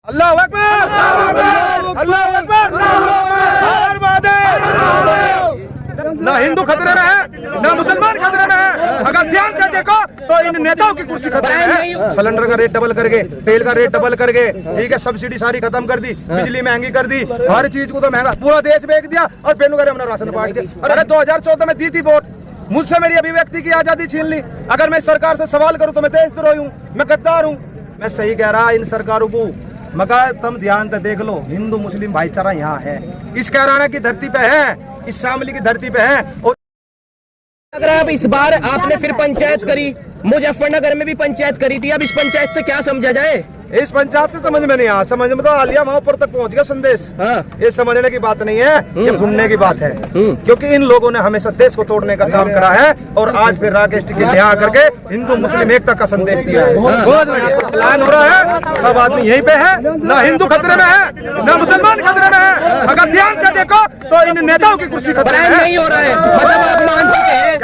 अल्लाह अकबर, अल्लाह अकबर, हर महादेव। ना हिंदू खतरे में है, ना मुसलमान खतरे में है। अगर ध्यान से देखो तो इन नेताओं की कुर्सी खतरे में है। सिलेंडर का रेट डबल करके, तेल का रेट डबल करके, ठीक है, सब्सिडी सारी खत्म कर दी, बिजली महंगी कर दी, हर चीज को तो महंगा, पूरा देश बेच दिया और बेनुगर हमने राशन बांट दिया। अरे 2014 में दी थी वोट, मुझसे मेरी अभिव्यक्ति की आजादी छीन ली। अगर मैं सरकार से सवाल करूं तो मैं देशद्रोही हूं, मैं गद्दार हूं। मैं सही कह रहा इन सरकारों को, मगर तुम ध्यान से देख लो, हिंदू मुस्लिम भाईचारा यहाँ है, इस कैराना की धरती पे है, इस शामली की धरती पे है। और अगर अब इस बार आपने फिर पंचायत करी, मुजफ्फरनगर में भी पंचायत करी थी, अब इस पंचायत से क्या समझा जाए? इस पंचायत से समझ में नहीं आया, समझ में तो आलिया वहाँ ऊपर तक पहुँच गया संदेश। ये समझने की बात नहीं है, ये भूलने की बात है, क्योंकि इन लोगों ने हमेशा देश को तोड़ने का काम करा है और आज फिर राकेश टिकैत यहाँ करके हिंदू मुस्लिम एकता का संदेश दिया है। बहुत बढ़िया प्लान हो रहा है, सब आदमी यहीं पे है, ना हिंदू खतरे में है, ना मुसलमान खतरे में है। अगर ध्यान से देखो तो इन नेताओं की कुर्सी खतरे में नहीं हो रहा है, मतलब आप मान चुके हैं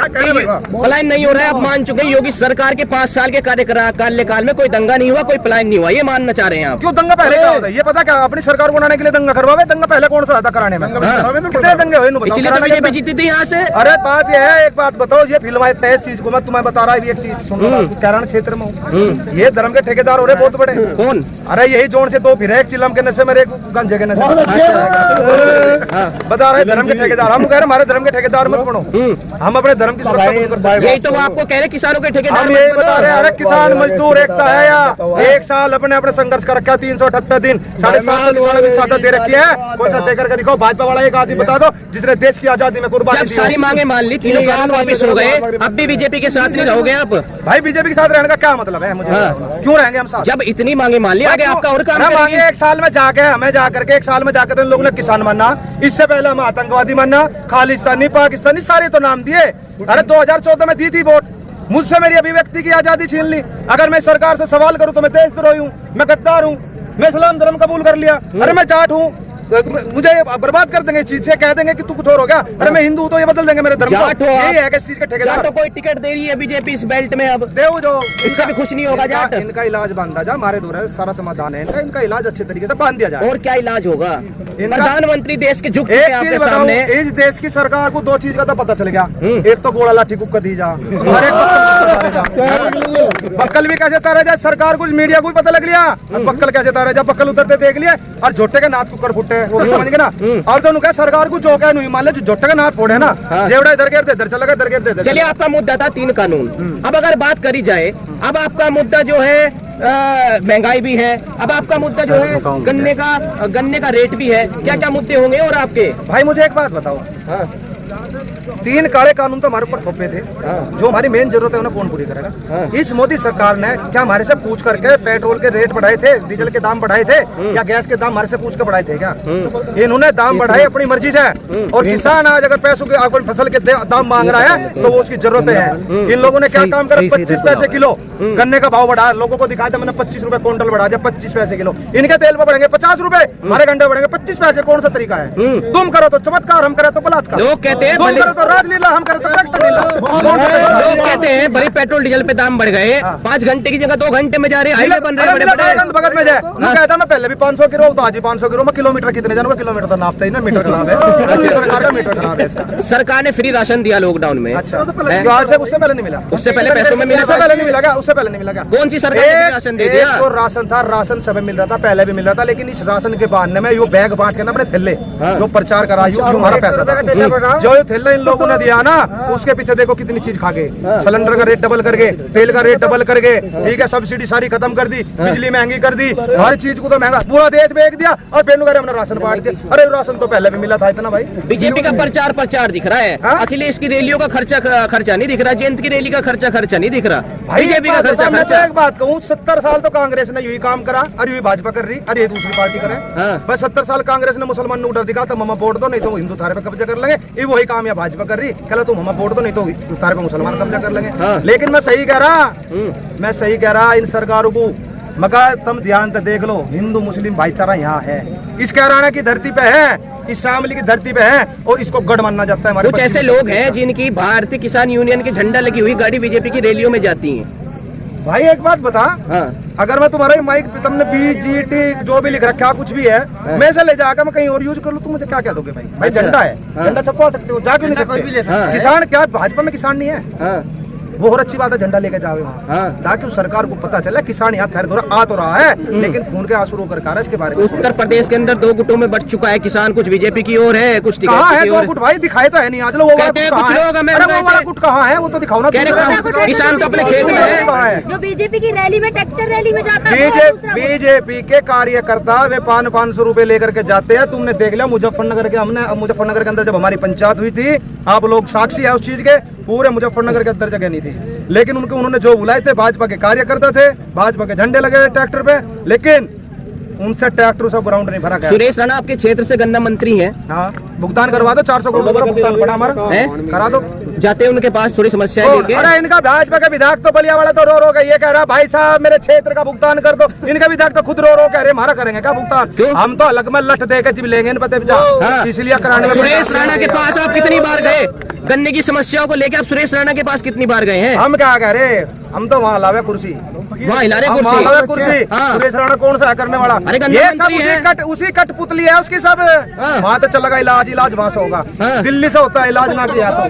पलायन नहीं हो रहा है, आप मान चुके हैं योगी सरकार के 5 साल के कार्यकाल में कोई दंगा नहीं हुआ, कोई पलायन नहीं हुआ, ये मानना चाह रहे हैं आप? क्यों दंगा पहले क्या होता है ये पता क्या? अपनी सरकार को बनाने के लिए दंगा करवावे, दंगा पहले कौन सा था कराने में? कितने दंगे हुए? इसलिए तो बीजेपी जीती थी यहाँ से। अरे बात ये है, एक बात बताओ, ये फिल्म तय चीज को मैं तुम्हें बता रहा हूँ, एक चीज सुन लो, कैराना क्षेत्र में हूँ, ये धर्म के ठेकेदार हो रहे बहुत बड़े। कौन? अरे यही जोन से 2 फिर एक चिलम के नशे में, एक गंजे के नशे, बता रहे धर्म के ठेकेदार। हम कह रहे हमारे धर्म के ठेकेदार मत बनो, हम अपने धर्म की सुरक्षा कर सकते। यही तो आपको कह रहे किसानों के ठेकेदार हम यही बता रहे हैं। अरे किसान मजदूर एकता है या? 1 साल अपने अपने संघर्ष कर रखा, 378 दिन, 7.5 किसानों की शहादत दे रखी है। कौन सा देकर के दिखाओ, भाजपा वाला एक आदमी बता दो जिसने देश की आजादी में कुर्बानी दी। जब सारी मांगे मान ली, तीनों कानून वापिस हो गए, अब भी बीजेपी के साथ नहीं रहोगे आप? भाई बीजेपी के साथ रहने का क्या मतलब है? मुझे क्यों रहेंगे हम साथ? जब इतनी मांगे मान ली, आगे आपका और काम मांगे 1 साल में जाके, हमें जाकर के 1 साल में जाकर इन लोगों ने किसान मानना, इससे पहले हमें आतंकवादी मानना, खालिस्तानी, पाकिस्तानी, सारे तो नाम दिए। अरे 2014 में दी थी वोट, मुझसे मेरी अभिव्यक्ति की आजादी छीन ली। अगर मैं सरकार से सवाल करूं तो मैं देशद्रोही हूं, मैं गद्दार हूं, मैं इस्लाम धर्म कबूल कर लिया। अरे मैं जाट हूं, मुझे बर्बाद कर देंगे इस चीज से, कह देंगे कि तू कुछ और हो गया। अरे मैं हिंदू तो ये बदल देंगे मेरे धर्म को। यही है कि इस चीज का ठेकेदार। तो कोई टिकट दे रही है बीजेपी इस बेल्ट में, अब देव जो इससे भी खुश नहीं होगा जाट? इनका इलाज बांधा जा, हमारे द्वारा सारा समाधान है इनका, इनका इलाज अच्छे तरीके से बांध दिया जाए। और क्या इलाज होगा? प्रधानमंत्री देश के झुक चुके हैं आपके सामने। इस देश की सरकार को 2 चीज का तो पता चल गया, एक तो गोला लाठी कुक कर दी जा, और एक बक्कल भी कैसे तारा जाए। सरकार को, मीडिया को भी पता लग लिया बक्कल कैसे तारा जा, बक्कल उतरते देख लिया, और झोटे के नाथ कुकर फुटे, वो समझ गए ना। और दोनों क्या सरकार को जो क्या नहीं मान ले, जो झोटे का नाथ फोड़े ना, जेवड़ा इधर गिर दे इधर चला गया, इधर गिर दे। चलिए, आपका मुद्दा था 3 कानून। अब अगर बात करी जाए, अब आपका मुद्दा जो है महंगाई भी है, अब आपका मुद्दा जो है गन्ने का रेट भी है, क्या क्या मुद्दे होंगे और आपके? भाई मुझे एक बात बताओ, 3 काले कानून तो हमारे ऊपर थोपे थे, जो हमारी मेन जरूरत है उन्हें कौन पूरी करेगा? इस मोदी सरकार ने क्या हमारे से पूछ करके पेट्रोल के रेट बढ़ाए थे, डीजल के दाम बढ़ाए थे, या गैस के दाम हमारे से पूछ कर बढ़ाए थे क्या? इन्होंने दाम बढ़ाए अपनी मर्जी से, और किसान आज अगर पैसों के अपनी फसल के दाम मांग रहा है तो वो उसकी जरूरत है। इन लोगों ने क्या काम करा, 25 पैसे किलो गन्ने का भाव बढ़ाया, लोगों को दिखाया था मैंने 25 रुपए क्विंटल बढ़ा दिया, 25 पैसे किलो। इनके तेल पर बढ़ेंगे 50 रुपए, हमारे गन्ने बढ़ेंगे 25 पैसे। कौन सा तरीका है? तुम करो तो चमत्कार, हम करे तो बलात्कार। लोग कहते हैं राजलीला, हम करते लोग कहते हैं भाई पेट्रोल डीजल पे दाम बढ़ गए, 5 घंटे की जगह 2 घंटे में जा रहे हैं, हाईवे बन रहे हैं बगल में जाए। कहता मैं पहले भी 500 किलो तो आज ही 500 किलो। मैं किलोमीटर कितने जानूंगा? किलोमीटर तो नापता ही ना, मीटर खराब है। सरकार का मीटर खराब है इसका। सरकार ने फ्री राशन दिया लॉकडाउन में। अच्छा, आज से उससे पहले नहीं मिला? उससे पहले पैसों में मिला? उससे पहले नहीं मिला क्या? उससे पहले नहीं मिला क्या? कौन सी सरकार ने राशन दे दिया? तो राशन था, राशन सब मिल रहा था, पहले भी मिल रहा था, लेकिन इस राशन के बहाने में यो बैग बांट के ना अपने थैले जो प्रचार करा, हमारा पैसा था, जो थैला इन लोगों ने दिया ना, उसके पीछे देखो कितनी चीज खा गए। सिलेंडर का रेट डबल करके, तेल का रेट डबल करके, ठीक है, सब्सिडी सारी खत्म कर दी, बिजली महंगी कर दी, हर चीज को तो महंगा, पूरा देश बेच दिया और बेनुगर हमने राशन बांट दिया। अरे राशन तो पहले भी मिला था इतना। भाई बीजेपी का प्रचार दिख रहा है, अखिलेश की रैलियों का खर्चा नहीं दिख रहा, जयंत की रैली का खर्चा नहीं दिख रहा, बीजेपी का खर्चा। एक बात कहूँ, 70 साल तो कांग्रेस ने यही काम करा और यही भाजपा कर रही, अरे ये दूसरी पार्टी करे। बस 70 साल कांग्रेस ने मुसलमान ने उधर दिखा था, ममा वोट दो नहीं तो हिंदू थारे पे कब्जा कर लेंगे, ये वही काम या भाजपा कर रही, कल तुम ममा वोट दो नहीं तो थारे पे मुसलमान कब्जा कर लेंगे। लेकिन मैं सही कह रहा इन सरकारों को, मगर तुम ध्यान से देख लो, हिंदू मुस्लिम भाईचारा यहाँ है, इस कैराना की धरती पे है, इस शामली की धरती पे है, और इसको गढ़ मानना जाता है। हमारे कुछ ऐसे लोग हैं जिनकी भारतीय किसान यूनियन की झंडा लगी हुई गाड़ी बीजेपी की रैलियों में जाती है। भाई एक बात बता, अगर मैं तुम्हारा माइक पे तुमने BGT जो भी लिख रखा कुछ भी है, मैं से ले जाकर मैं कहीं और यूज कर लूँ, तुम मुझे क्या दोगे भाई? भाई झंडा है, झंडा छपवा सकते हो, जा क्यों नहीं सकते? किसान क्या भाजपा में किसान नहीं है? वो और अच्छी बात है, झंडा लेके जाओ वहाँ, ताकि उस सरकार को पता चले किसान यहाँ ठहर आ तो रहा है, लेकिन खून के आंसू रो कर रहा है। इसके बारे में उत्तर प्रदेश के अंदर 2 गुटों में बट चुका है किसान, कुछ बीजेपी की ओर है, कुछ कहाँ है 2 गुट भाई? दिखाए तो है नहीं आज लोग, वो वाला गुट कहाँ है? वो तो दिखाओ ना। किसान तो अपने खेत में है। जो बीजेपी की रैली में, ट्रैक्टर रैली में जाता है, बीजेपी के कार्यकर्ता वे 500 रुपए लेकर के जाते हैं। तुमने देख लिया मुजफ्फरनगर के, हमने मुजफ्फरनगर के अंदर जब हमारी पंचायत हुई थी, आप लोग साक्षी है उस चीज के, पूरे मुजफ्फरनगर के अंदर जगह नहीं थी, लेकिन उन्होंने जो बुलाए थे भाजपा के कार्यकर्ता थे, भाजपा के झंडे लगे ट्रैक्टर पे, लेकिन उनसे ट्रैक्टर से ग्राउंड नहीं भरा गया। सुरेश राणा आपके क्षेत्र से गन्ना मंत्री हैं। हाँ, भुगतान करवा दो, 400 करोड़ का भुगतान पड़ा हमारा, करा दो। जाते उनके पास थोड़ी समस्या लेके। अरे इनका भाजपा का विधायक तो बलिया वाला तो रो के ये कह रहा, भाई साहब मेरे क्षेत्र का भुगतान कर दो। इनका विधायक तो खुद रो कह रहे हमारा करेंगे क्या भुगतान? हम तो अलग में लठ दे के जिब लेंगे पते इसलिए कराने। सुरेश राणा के पास आप कितनी बार गए? गन्ने की समस्याओं को लेकर आप सुरेश राणा के पास कितनी बार गए हैं? हम क्या कह रहे, हम तो वहाँ लावे कुर्सी, वहाँ हिला रहे कुर्सी। सुरेश राणा कौन सा है करने वाला? ये सब उसी कठपुतली है उसकी सब। वहाँ तो चलेगा इलाज वहाँ से होगा, दिल्ली से होता है इलाज, ना कि यहाँ से।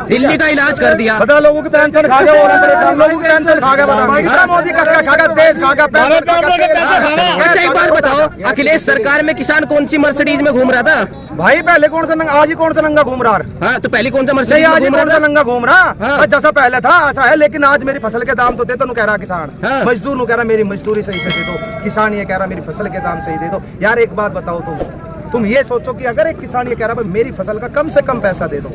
दिल्ली का इलाज कर दिया, बता लोगों की पेंशन खा गया, लोगों की पेंशन खा गया, बता मोदी का क्या खा गया, देश खा गया। अच्छा एक बात बताओ, अखिलेश सरकार में किसान कौन सी मर्सिडीज में घूम रहा था? भाई पहले कौन सा नंगा, आज ही कौन सा नंगा घूम रहा? हाँ, तो पहले कौन सा मर्सिडीज आज ही कौन सा नंगा घूम रहा? जैसा पहले था ऐसा है, लेकिन आज मेरी फसल के दाम तो दे, तो कह रहा किसान। मजदूर नु कह रहा मेरी मजदूरी सही से दे दो, किसान ये कह रहा मेरी फसल के दाम सही दे दो। यार एक बात बताओ, तुम ये सोचो कि अगर एक किसान ये कह रहा है मेरी फसल का कम से कम पैसा दे दो,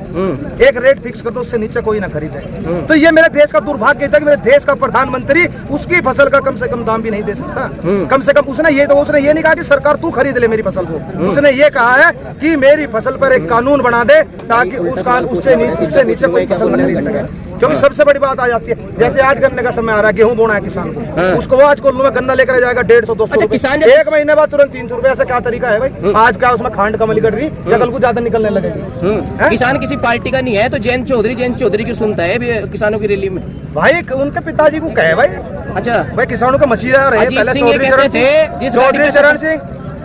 एक रेट फिक्स कर दो, उससे नीचे कोई ना खरीदे, तो ये मेरे देश का दुर्भाग्य था कि मेरे देश का प्रधानमंत्री उसकी फसल का कम से कम दाम भी नहीं दे सकता। कम से कम उसने ये नहीं कहा कि सरकार तू खरीद ले मेरी फसल को, उसने ये कहा है कि मेरी फसल पर एक कानून बना दे ताकि उससे नीचे कोई फसल न खरीद सके। क्योंकि सबसे बड़ी बात आ जाती है, जैसे आज गन्ने का समय आ रहा है, गेहूं बोना है किसान को, उसको वो आज कोल्लू में गन्ना लेकर जाएगा 150-200 किसान एक महीने बाद तुरंत 300 रुपए। ऐसा क्या तरीका है भाई? आज क्या उसमें खांड कम निकल रही या कल को ज्यादा निकलने लगेगी? किसान किसी पार्टी का नहीं है, तो जयंत चौधरी की सुनता है किसानों की रैली में। भाई उनके पिताजी को कहे भाई, अच्छा भाई किसानों का मशीरा रहे पहले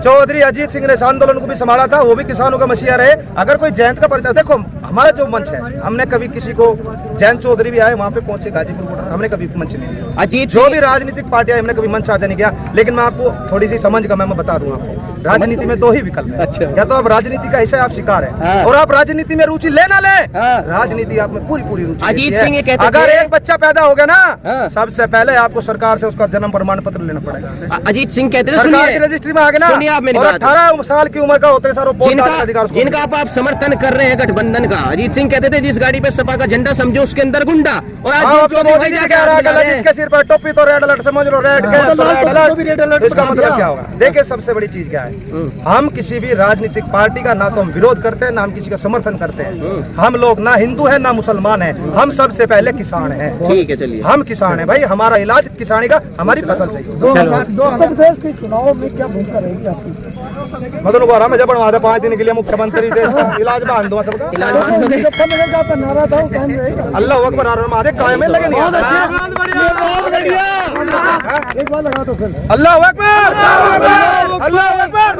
चौधरी अजीत सिंह ने इस आंदोलन को भी संभाला था, वो भी किसानों का मसीहा रहे। अगर कोई जयंत का परिचय, देखो हमारा जो मंच है, हमने कभी किसी को, जयंत चौधरी भी आए वहाँ पे पहुंचे गाजीपुर बॉर्डर, हमने कभी मंच नहीं लिया। अजीत जो भी राजनीतिक पार्टी है हमने कभी मंच साझा नहीं किया। लेकिन मैं आपको थोड़ी सी समझ का मैं बता दूं आपको, राजनीति में 2 ही विकल्प है। अच्छा। या तो आप राजनीति का हिस्सा आप शिकार है, और आप राजनीति में रुचि ले ना ले, राजनीति आप में पूरी रुचि। अजीत सिंह ये कहते अगर एक बच्चा पैदा हो गया ना, सबसे पहले आपको सरकार से उसका जन्म प्रमाण पत्र लेना पड़ेगा। अजीत सिंह कहते थे सरकार की रजिस्ट्री में आ गया ना, सुनिए आप मेरी बात, 18 साल की उम्र का होते हैं सर, जिनका आप समर्थन कर रहे हैं गठबंधन का। अजीत सिंह कहते थे जिस गाड़ी पे सपा का झंडा समझो उसके अंदर गुंडा, और आज जिसके सिर पर टोपी तो रेड अलर्ट समझ लो, रेड अलर्ट, इसका मतलब क्या होगा? देखिए सबसे बड़ी चीज क्या है, हम किसी भी राजनीतिक पार्टी का ना तो हम विरोध करते हैं, ना हम किसी का समर्थन करते हैं। हम लोग ना हिंदू है ना मुसलमान है, हम सबसे पहले किसान हैं। ठीक है, चलिए हम किसान हैं भाई, हमारा इलाज किसानी का, हमारी फसल से। 2022 के चुनाव में क्या भूमिका रहेगी आपकी? मतलब को आराम बनवा दे 5 दिन के लिए मुख्यमंत्री से इलाज बांध दो सबका। नारा था अल्लाह अकबर कायम लगे नहीं। एक बार लगा तो फिर अल्लाह अकबर, अल्लाह अकबर।